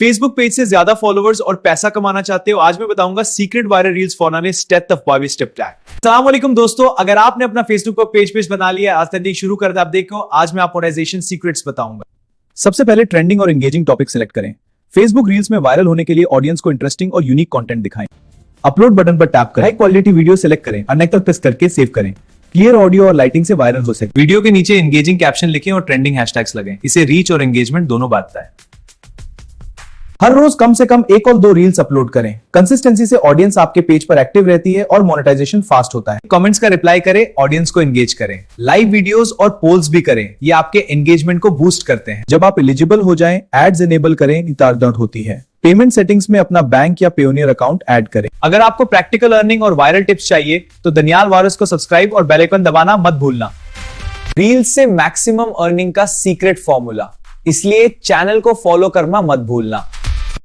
Facebook page से ज्यादा followers और पैसा कमाना चाहते हो? आज मैं बताऊंगा secret viral reels for earning step of 22 step plan. अस्सलाम वालेकुम दोस्तों, अगर आपने अपना फेसबुक पर पेज बना लिया, आज तक शुरू कर दे। आप देखो, आज मैं आपको मोनेटाइजेशन सीक्रेट्स बताऊंगा। सबसे पहले ट्रेंडिंग और एंगेजिंग टॉपिक सिलेक्ट करें। फेसबुक रील्स में वायरल होने के लिए ऑडियंस को इंटरेस्टिंग और यूनिक कंटेंट दिखाएं। अपलोड बटन पर टैप करें, हाई क्वालिटी वीडियो सिलेक्ट करें और नेक्स्ट पर प्रेस करके सेव करें। क्लियर ऑडियो और लाइटिंग से वायरल हो सके। वीडियो के नीचे एंगेजिंग कैप्शन लिखें और ट्रेंडिंग हैशटैग्स लगाएं। इसे रीच और एंगेजमेंट दोनों बढ़ता है। हर रोज कम से कम 1 और 2 रील्स अपलोड करें। कंसिस्टेंसी से ऑडियंस आपके पेज पर एक्टिव रहती है और मोनेटाइजेशन फास्ट होता है। कमेंट्स का रिप्लाई करें, ऑडियंस को एंगेज करें। लाइव वीडियोस और पोल्स भी करें, ये आपके एंगेजमेंट को बूस्ट करते हैं। जब आप एलिजिबल हो जाएं, एड्स इनेबल करें, निर्धारित होती है। पेमेंट सेटिंग्स में अपना बैंक या पेयोनियर अकाउंट ऐड करें। अगर आपको प्रैक्टिकल अर्निंग और वायरल टिप्स चाहिए तो दनियाल वारिस को सब्सक्राइब और बेल आइकन दबाना मत भूलना। रील्स से मैक्सिमम अर्निंग का सीक्रेट फॉर्मूला, इसलिए चैनल को फॉलो करना मत भूलना।